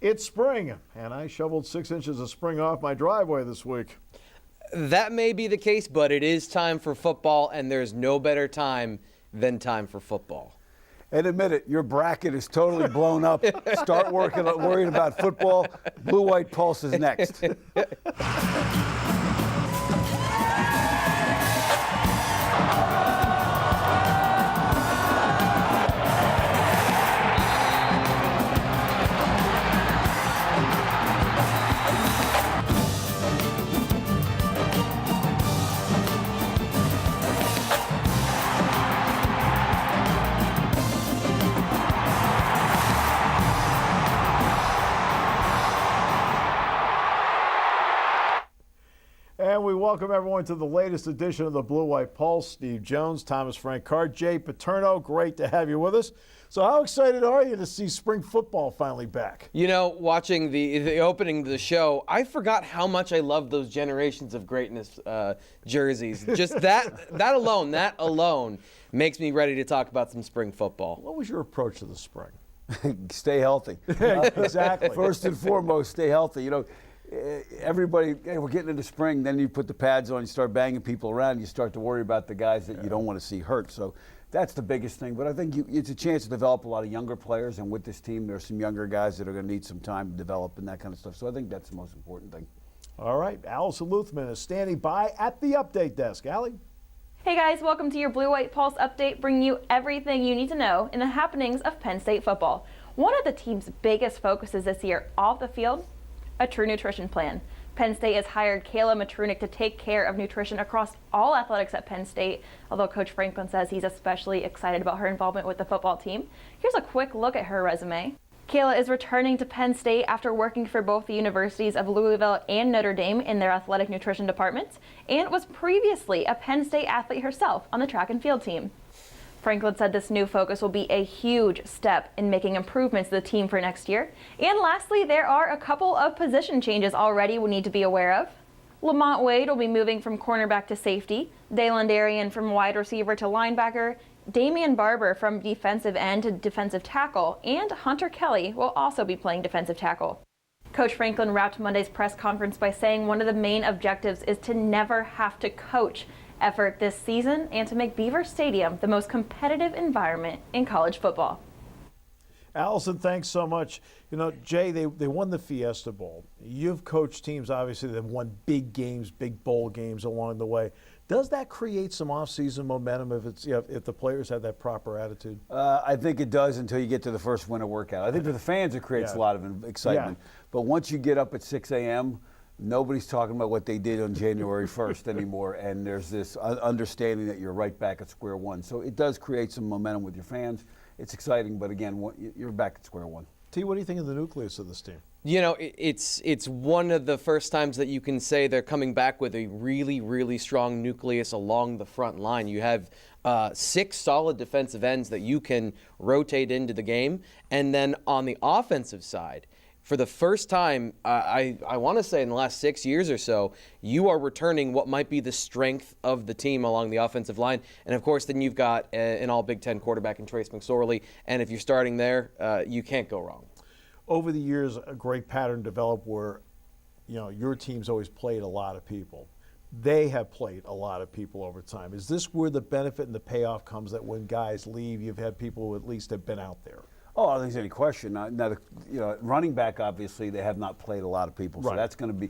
It's spring, and I shoveled 6 inches of spring off my driveway this week. That may be the case, but it is time for football, and there's no better time than time for football. And admit it, your bracket is totally blown up. Start worrying about football. Blue White Pulse is next. And we welcome everyone to the latest edition of the Blue White Pulse. Steve Jones, Thomas Frank Carr, Jay Paterno, great to have you with us. So how excited are you to see spring football finally back? You know, watching the opening of the show, I forgot how much I love those Generations of Greatness jerseys. Just that alone makes me ready to talk about some spring football. What was your approach to the spring? Stay healthy. Exactly. First and foremost, stay healthy. You know, everybody, hey, we're getting into spring, then you put the pads on, you start banging people around, you start to worry about the guys that you don't want to see hurt. So that's the biggest thing. But I think it's a chance to develop a lot of younger players, and with this team, there's some younger guys that are going to need some time to develop and that kind of stuff. So I think that's the most important thing. All right, Allison Luthman is standing by at the update desk. Allie? Hey guys, welcome to your Blue White Pulse update, bringing you everything you need to know in the happenings of Penn State football. One of the team's biggest focuses this year off the field, a true nutrition plan. Penn State has hired Kayla Matrunick to take care of nutrition across all athletics at Penn State, although Coach Franklin says he's especially excited about her involvement with the football team. Here's a quick look at her resume. Kayla is returning to Penn State after working for both the universities of Louisville and Notre Dame in their athletic nutrition departments, and was previously a Penn State athlete herself on the track and field team. Franklin said this new focus will be a huge step in making improvements to the team for next year. And lastly, there are a couple of position changes already we need to be aware of. Lamont Wade will be moving from cornerback to safety, Dalen Darien from wide receiver to linebacker, Damian Barber from defensive end to defensive tackle, and Hunter Kelly will also be playing defensive tackle. Coach Franklin wrapped Monday's press conference by saying one of the main objectives is to never have to coach effort this season and to make Beaver Stadium the most competitive environment in college football. Allison, thanks so much. You know, Jay, they won the Fiesta Bowl. You've coached teams, obviously, that have won big games, big bowl games along the way. Does that create some off-season momentum if the players have that proper attitude? I think it does until you get to the first winter workout. I think for the fans it creates a lot of excitement. Yeah. But once you get up at 6 a.m., nobody's talking about what they did on January 1st anymore, and there's this understanding that you're right back at square one. So it does create some momentum with your fans. It's exciting, but again, you're back at square one. T, what do you think of the nucleus of this team? You know, it's one of the first times that you can say they're coming back with a really, really strong nucleus along the front line. You have 6 solid defensive ends that you can rotate into the game, and then on the offensive side, for the first time, I want to say in the last 6 years or so, you are returning what might be the strength of the team along the offensive line. And, of course, then you've got an all-Big Ten quarterback in Trace McSorley. And if you're starting there, you can't go wrong. Over the years, a great pattern developed where, you know, your team's always played a lot of people. They have played a lot of people over time. Is this where the benefit and the payoff comes, that when guys leave, you've had people who at least have been out there? Oh, I don't think there's any question. Now, running back, obviously, they have not played a lot of people. So that's going to be,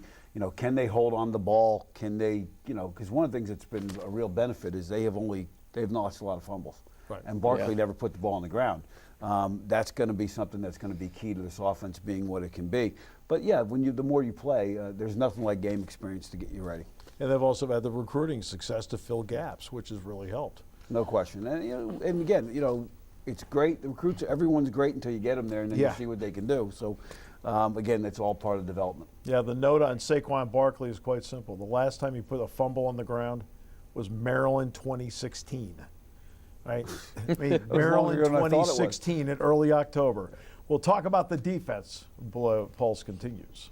can they hold on the ball? Can they, because one of the things that's been a real benefit is they've lost a lot of fumbles. Right. And Barkley never put the ball on the ground. That's going to be something that's going to be key to this offense being what it can be. But, yeah, the more you play, there's nothing like game experience to get you ready. And they've also had the recruiting success to fill gaps, which has really helped. No question. And again, it's great. The recruits, everyone's great until you get them there, and then you see what they can do. So, again, that's all part of development. Yeah, the note on Saquon Barkley is quite simple. The last time he put a fumble on the ground was Maryland 2016. Right? I mean, Maryland 2016 in early October. We'll talk about the defense. Pulse continues.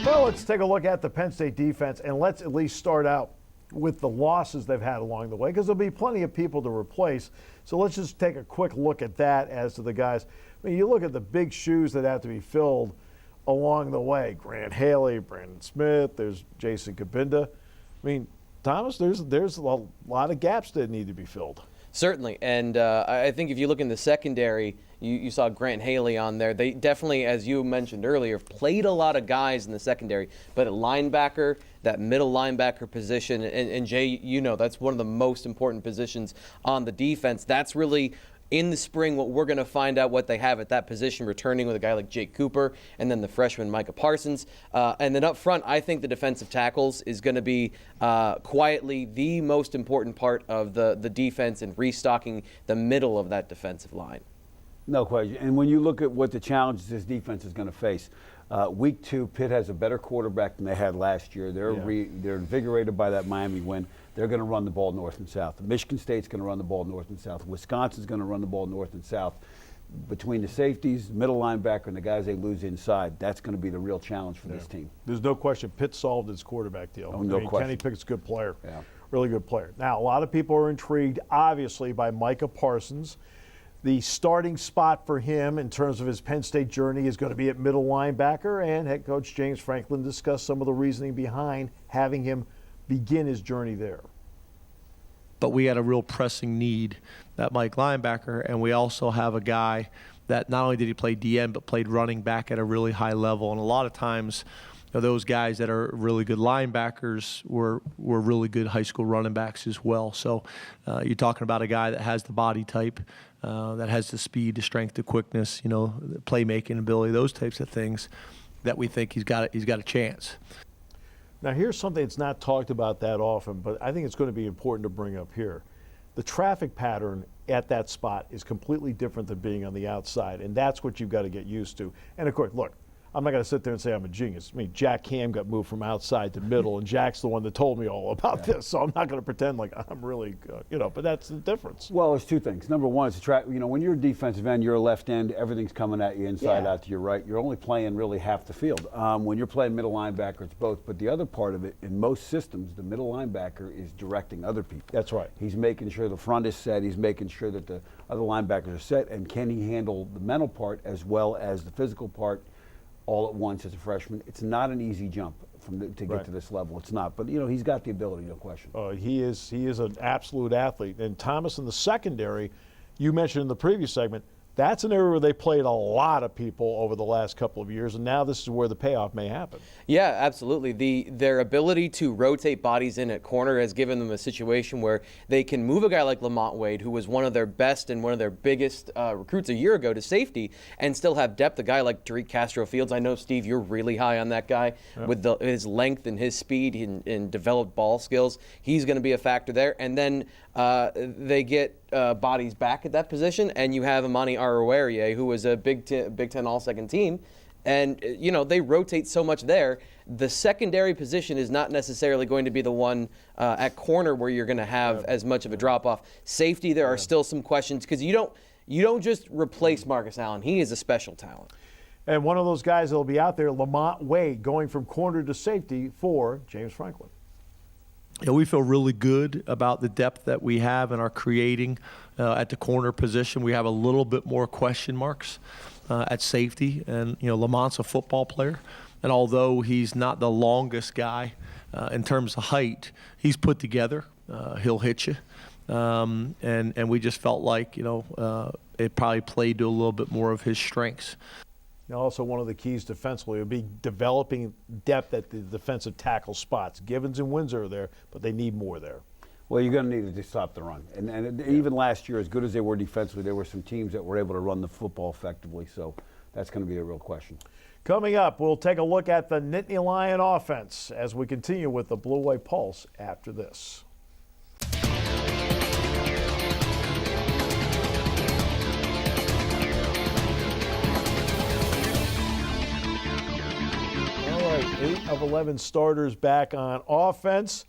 Well, let's take a look at the Penn State defense, and let's at least start out with the losses they've had along the way, because there'll be plenty of people to replace. So let's just take a quick look at that as to the guys. I mean, you look at the big shoes that have to be filled along the way. Grant Haley, Brandon Smith, there's Jason Kabinda. I mean, Thomas, there's a lot of gaps that need to be filled. Certainly, and I think if you look in the secondary, you saw Grant Haley on there. They definitely, as you mentioned earlier, played a lot of guys in the secondary, but at linebacker, that middle linebacker position, and Jay, you know, that's one of the most important positions on the defense. That's really, in the spring, what we're going to find out what they have at that position, returning with a guy like Jake Cooper, and then the freshman Micah Parsons. And then up front, I think the defensive tackles is going to be quietly the most important part of the defense and restocking the middle of that defensive line. No question. And when you look at what the challenges this defense is going to face, week 2, Pitt has a better quarterback than they had last year. They're invigorated by that Miami win. They're going to run the ball north and south. Michigan State's going to run the ball north and south. Wisconsin's going to run the ball north and south. Between the safeties, middle linebacker, and the guys they lose inside, that's going to be the real challenge for this team. There's no question Pitt solved its quarterback deal. Oh, no question. Kenny Pickett's a good player. Yeah. Really good player. Now, a lot of people are intrigued, obviously, by Micah Parsons. The starting spot for him in terms of his Penn State journey is going to be at middle linebacker, and head coach James Franklin discussed some of the reasoning behind having him begin his journey there. But we had a real pressing need at Mike linebacker, and we also have a guy that not only did he play DN but played running back at a really high level. And a lot of times, you know, those guys that are really good linebackers were really good high school running backs as well. So you're talking about a guy that has the body type, that has the speed, the strength, the quickness, you know, the playmaking ability, those types of things that we think he's got a chance. Now, here's something that's not talked about that often, but I think it's going to be important to bring up here. The traffic pattern at that spot is completely different than being on the outside, and that's what you've got to get used to. And, of course, look, I'm not going to sit there and say I'm a genius. I mean, Jack Ham got moved from outside to middle, and Jack's the one that told me all about this, so I'm not going to pretend like I'm really, but that's the difference. Well, it's two things. Number one, it's when you're a defensive end, you're a left end, everything's coming at you inside out to your right. You're only playing really half the field. When you're playing middle linebacker, it's both. But the other part of it, in most systems, the middle linebacker is directing other people. That's right. He's making sure the front is set. He's making sure that the other linebackers are set. And can he handle the mental part as well as the physical part all at once as a freshman? It's not an easy jump to get to this level. It's not. But, he's got the ability, no question. He is an absolute athlete. And Thomas, in the secondary, you mentioned in the previous segment, that's an area where they played a lot of people over the last couple of years, and now this is where the payoff may happen. Yeah, absolutely. Their ability to rotate bodies in at corner has given them a situation where they can move a guy like Lamont Wade, who was one of their best and one of their biggest recruits a year ago, to safety, and still have depth. A guy like Tariq Castro-Fields, I know, Steve, you're really high on that guy with his length and his speed and developed ball skills. He's going to be a factor there. And then they get bodies back at that position, and you have Amani Aruerie, who was a Big Ten All-Second team. And, they rotate so much there. The secondary position is not necessarily going to be the one at corner where you're going to have as much of a drop-off. Safety, there are still some questions because you don't just replace Marcus Allen. He is a special talent. And one of those guys that will be out there, Lamont Wade, going from corner to safety for James Franklin. Yeah, we feel really good about the depth that we have and are creating at the corner position. We have a little bit more question marks at safety. And, Lamont's a football player. And although he's not the longest guy in terms of height, he's put together. He'll hit you. And we just felt like, it probably played to a little bit more of his strengths. Now, also one of the keys defensively would be developing depth at the defensive tackle spots. Givens and Windsor are there, but they need more there. Well, you're going to need it to stop the run. And even last year, as good as they were defensively, there were some teams that were able to run the football effectively. So that's going to be a real question. Coming up, we'll take a look at the Nittany Lion offense as we continue with the Blue White Pulse after this. All right, 8 of 11 starters back on offense.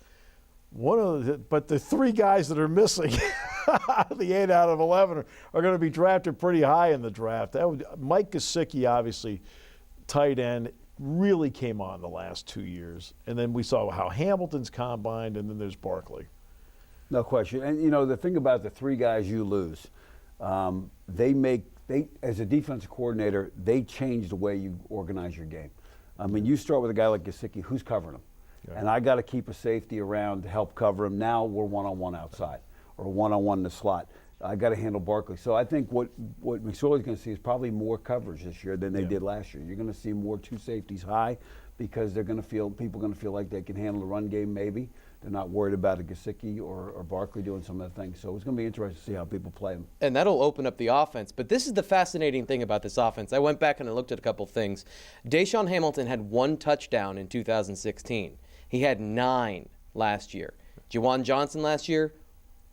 But the 3 guys that are missing, the 8 out of 11, are going to be drafted pretty high in the draft. Mike Gesicki, obviously, tight end. really came on the last 2 years. And then we saw how Hamilton's combined, and then there's Barkley. No question. And, you know, the thing about the three guys you lose, they as a defensive coordinator, they change the way you organize your game. I mean, you start with a guy like Gesicki, who's covering him? Yeah. And I got to keep a safety around to help cover him. Now we're one-on-one outside or one-on-one in the slot. I got to handle Barkley. So I think what McSorley's going to see is probably more coverage this year than they did last year. You're going to see more two safeties high because people are going to feel like they can handle the run game maybe. They're not worried about a Gesicki or Barkley doing some of the things. So it's going to be interesting to see how people play them. And that'll open up the offense. But this is the fascinating thing about this offense. I went back and I looked at a couple things. Deshaun Hamilton had 1 touchdown in 2016. He had 9 last year. Juwan Johnson last year,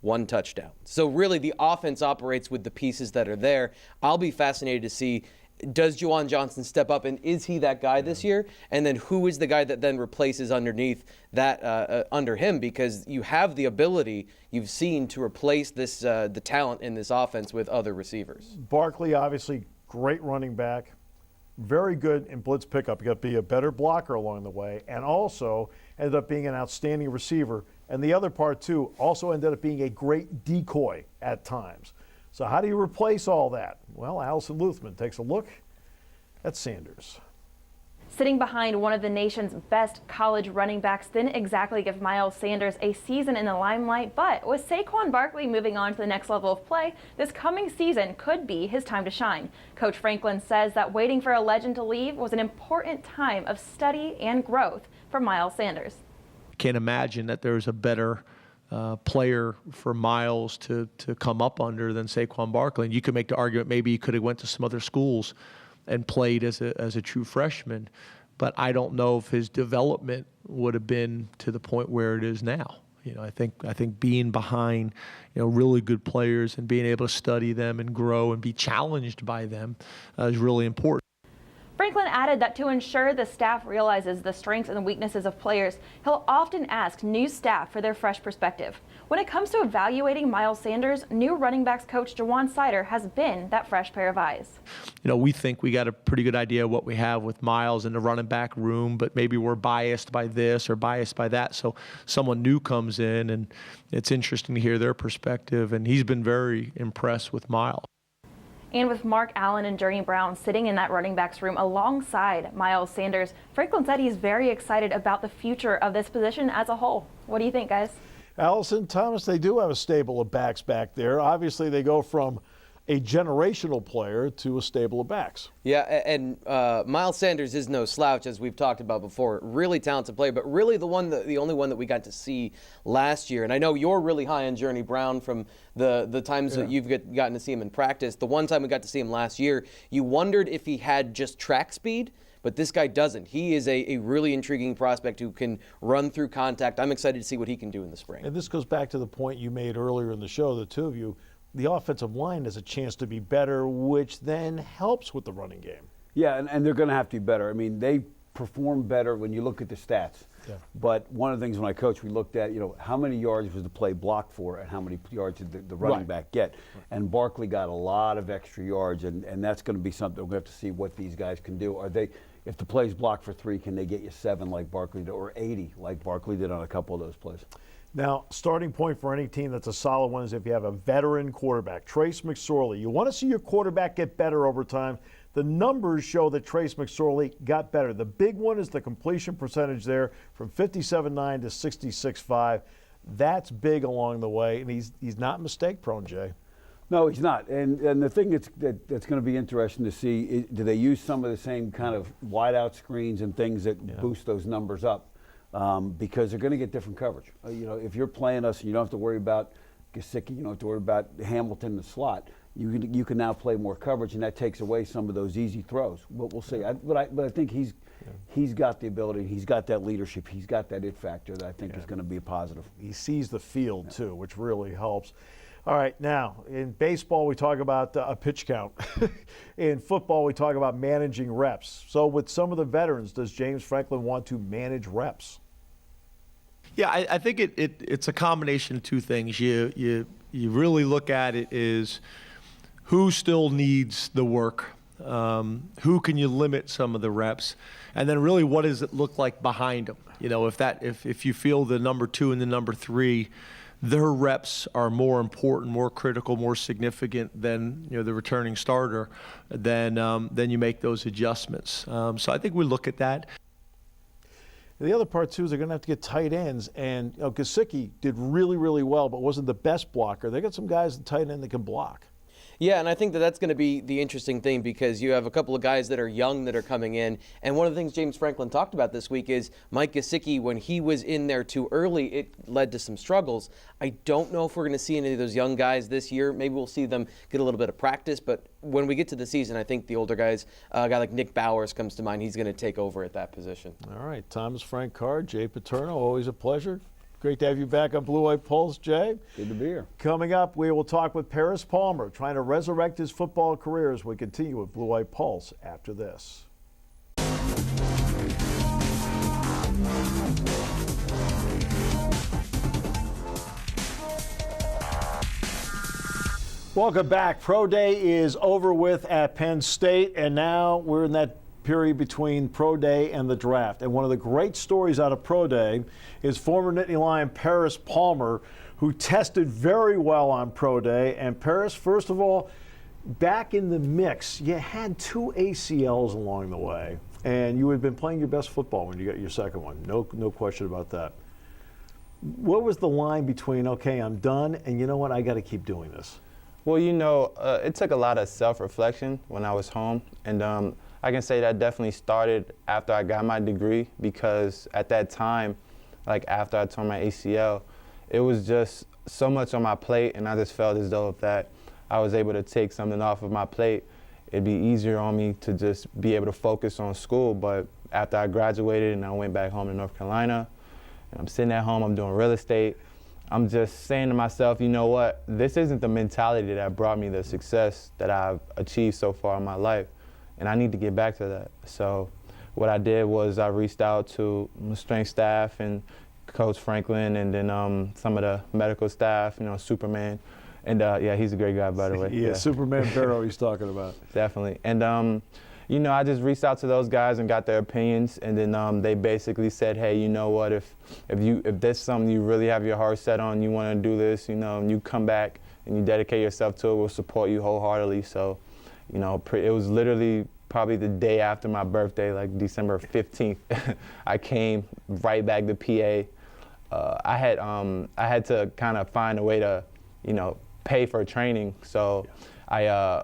1 touchdown. So really the offense operates with the pieces that are there. I'll be fascinated to see, does Juwan Johnson step up, and is he that guy this year? And then who is the guy that then replaces underneath that under him? Because you have the ability, you've seen, to replace this the talent in this offense with other receivers. Barkley, obviously, great running back, very good in blitz pickup. You got to be a better blocker along the way, and also ended up being an outstanding receiver. And the other part, too, also ended up being a great decoy at times. So how do you replace all that? Well, Allison Luthman takes a look at Sanders. Sitting behind one of the nation's best college running backs didn't exactly give Miles Sanders a season in the limelight, but with Saquon Barkley moving on to the next level of play, this coming season could be his time to shine. Coach Franklin says that waiting for a legend to leave was an important time of study and growth for Miles Sanders. Can't imagine that there's a better player for Miles to come up under than Saquon Barkley. And you could make the argument maybe he could have went to some other schools and played as a true freshman, but I don't know if his development would have been to the point where it is now. You know, I think being behind, really good players and being able to study them and grow and be challenged by them is really important. Franklin added that to ensure the staff realizes the strengths and the weaknesses of players, he'll often ask new staff for their fresh perspective. When it comes to evaluating Miles Sanders, new running backs coach Jawan Sider has been that fresh pair of eyes. We think we got a pretty good idea of what we have with Miles in the running back room, but maybe we're biased by this or biased by that. So someone new comes in, and it's interesting to hear their perspective, and he's been very impressed with Miles. And with Mark Allen and Journey Brown sitting in that running backs room alongside Miles Sanders, Franklin said he's very excited about the future of this position as a whole. What do you think, guys? Allison, Thomas, they do have a stable of backs back there. Obviously, they go from a generational player to a stable of backs. Yeah, and Miles Sanders is no slouch, as we've talked about before. Really talented player, but really the only one that we got to see last year. And I know you're really high on Journey Brown from the times that you've gotten to see him in practice. The one time we got to see him last year, you wondered if he had just track speed, but this guy doesn't. He is a really intriguing prospect who can run through contact. I'm excited to see what he can do in the spring. And this goes back to the point you made earlier in the show, the two of you. The offensive line has a chance to be better, which then helps with the running game. Yeah, and they're going to have to be better. I mean, they perform better when you look at the stats. Yeah. But one of the things when I coached, we looked at, how many yards was the play blocked for and how many yards did the running back get. Right. And Barkley got a lot of extra yards, and that's going to be something we're going to have to see what these guys can do. If the play's blocked for 3, can they get you 7 like Barkley did, or 80 like Barkley did on a couple of those plays? Now, starting point for any team that's a solid one is if you have a veteran quarterback. Trace McSorley. You want to see your quarterback get better over time. The numbers show that Trace McSorley got better. The big one is the completion percentage there from 57.9 to 66.5. That's big along the way, and he's not mistake-prone, Jay. No, he's not. And the thing that's going to be interesting to see is, do they use some of the same kind of wide-out screens and things that boost those numbers up? Because they're going to get different coverage. If you're playing us and you don't have to worry about Gesicki, you don't have to worry about Hamilton in the slot, you can now play more coverage, and that takes away some of those easy throws. We'll see. But I think he's got the ability, he's got that leadership, he's got that it factor that I think is going to be a positive. He sees the field, too, which really helps. All right, now, in baseball, we talk about a pitch count. In football, we talk about managing reps. So with some of the veterans, does James Franklin want to manage reps? Yeah, I think it's a combination of two things. You really look at it is who still needs the work Who can you limit some of the reps? And then really, what does it look like behind them? If you feel the number 2 and the number 3, their reps are more important, more critical, more significant than the returning starter, then you make those adjustments. So I think we look at that. The other part, too, is they're going to have to get tight ends. And Gesicki did really, really well, but wasn't the best blocker. They got some guys at tight end that can block. Yeah, and I think that's going to be the interesting thing because you have a couple of guys that are young that are coming in. And one of the things James Franklin talked about this week is Mike Gesicki, when he was in there too early, it led to some struggles. I don't know if we're going to see any of those young guys this year. Maybe we'll see them get a little bit of practice. But when we get to the season, I think the older guys, a guy like Nick Bowers comes to mind. He's going to take over at that position. All right, Thomas Frank Carr, Jay Paterno, always a pleasure. Great to have you back on Blue White Pulse, Jay. Good to be here. Coming up, we will talk with Paris Palmer, trying to resurrect his football career as we continue with Blue White Pulse after this. Welcome back. Pro Day is over with at Penn State, and now we're in that period between Pro Day and the draft. And one of the great stories out of Pro Day is former Nittany Lion Paris Palmer, who tested very well on Pro Day. And Paris, first of all, back in the mix, you had 2 ACLs along the way, and you had been playing your best football when you got your second one. No question about that. What was the line between, okay, I'm done, and you know what, I got to keep doing this? Well, it took a lot of self-reflection when I was home, and I can say that definitely started after I got my degree because at that time, like after I tore my ACL, it was just so much on my plate, and I just felt as though if that I was able to take something off of my plate, it'd be easier on me to just be able to focus on school. But after I graduated and I went back home to North Carolina, and I'm sitting at home, I'm doing real estate, I'm just saying to myself, you know what, this isn't the mentality that brought me the success that I've achieved so far in my life. And I need to get back to that. So what I did was I reached out to my strength staff and Coach Franklin and then some of the medical staff, Superman. And yeah, he's a great guy, by the way. Yeah, Superman Barrow he's talking about. Definitely. And, I just reached out to those guys and got their opinions. And then they basically said, hey, you know what, if there's something you really have your heart set on, you want to do this, and you come back and you dedicate yourself to it, we'll support you wholeheartedly. So, it was literally probably the day after my birthday, like December 15th. I came right back to PA. I had to kind of find a way to, pay for training. So I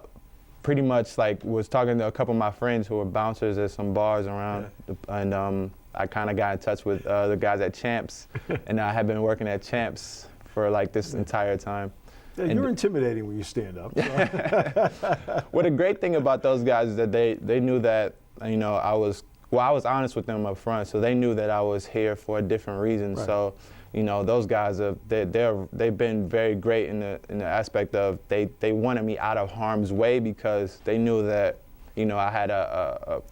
pretty much was talking to a couple of my friends who were bouncers at some bars around, and I kind of got in touch with the guys at Champs, and I had been working at Champs for this entire time. Yeah, you're intimidating when you stand up. So. Well, the great thing about those guys is that they knew that, I was honest with them up front, so they knew that I was here for a different reason. Right. So, those guys they've been very great in the aspect of they wanted me out of harm's way because they knew that, I had a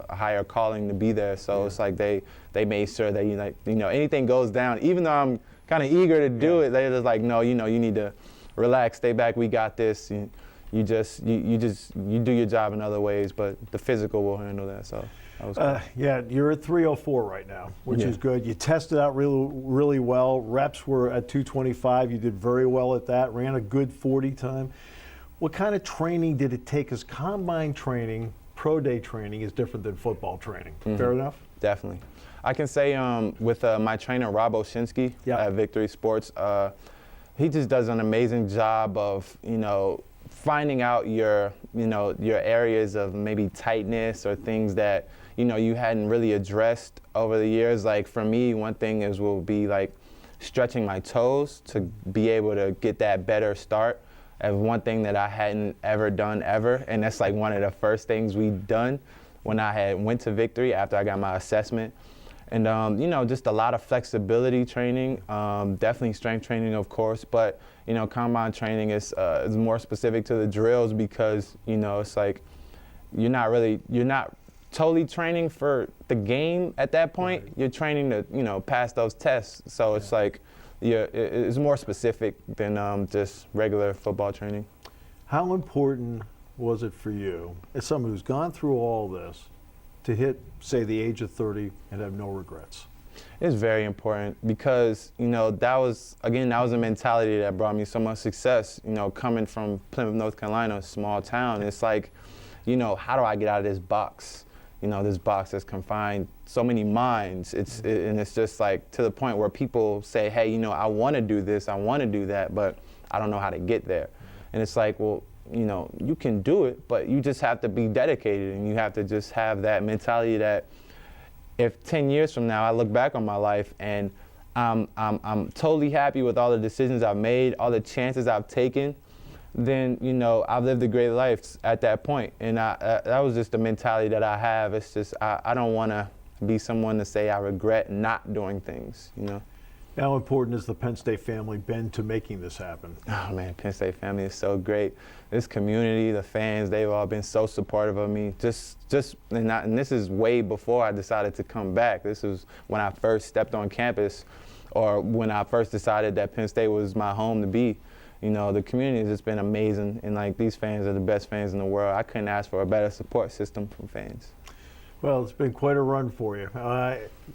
higher calling to be there. So yeah. It's like they made sure that anything goes down, even though I'm kind of eager to do it, they're just like, no, you need to relax, stay back, we got this. You do your job in other ways, but the physical will handle that. So that was cool. Yeah, you're at 304 right now, which is good. You tested out really, really well. Reps were at 225. You did very well at that. Ran a good 40 time. What kind of training did it take? Because combine training, pro day training is different than football training. Mm-hmm. Fair enough? Definitely. I can say with my trainer, Rob Oshinsky at Victory Sports, he just does an amazing job of, finding out your areas of maybe tightness or things that, you hadn't really addressed over the years. Like for me, one thing will be stretching my toes to be able to get that better start. As one thing that I hadn't ever done ever, and that's one of the first things we'd done when I had went to Victory after I got my assessment. And, just a lot of flexibility training, definitely strength training, of course, but, combine training is more specific to the drills because, it's you're not totally training for the game at that point. Right. You're training to, pass those tests. So it's it's more specific than just regular football training. How important was it for you, as someone who's gone through all this, to hit, say, the age of 30 and have no regrets? It's very important because, that was a mentality that brought me so much success, coming from Plymouth, North Carolina, a small town. It's like, how do I get out of this box? This box that's confined so many minds. And it's just like to the point where people say, hey, I want to do this, I want to do that, but I don't know how to get there. And it's like, well, you can do it, but you just have to be dedicated, and you have to just have that mentality that if 10 years from now I look back on my life and I'm totally happy with all the decisions I've made, all the chances I've taken, then I've lived a great life at that point. And that was just the mentality that I have. It's just I don't want to be someone to say I regret not doing things. How important has the Penn State family been to making this happen? Oh man, Penn State family is so great. This community, the fans, they've all been so supportive of me. And this is way before I decided to come back. This was when I first stepped on campus, or when I first decided that Penn State was my home to be. The community has just been amazing, and these fans are the best fans in the world. I couldn't ask for a better support system from fans. Well, it's been quite a run for you.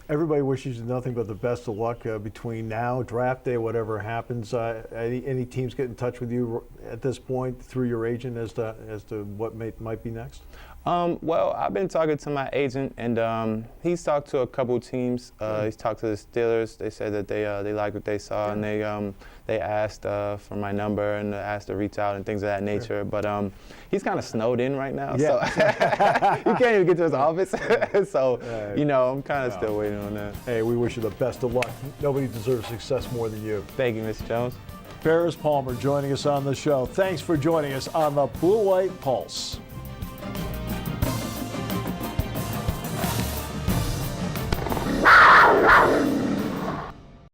Everybody wishes you nothing but the best of luck between now, draft day, whatever happens. Any teams get in touch with you at this point through your agent as to what might be next? Well, I've been talking to my agent, and he's talked to a couple teams. He's talked to the Steelers. They said that they liked what they saw, and they asked for my number and asked to reach out and things of that nature. But he's kind of snowed in right now, so he can't even get to his office. So, I'm kind of still waiting on that. Hey, we wish you the best of luck. Nobody deserves success more than you. Thank you, Mr. Jones. Paris Palmer joining us on the show. Thanks for joining us on the Blue White Pulse.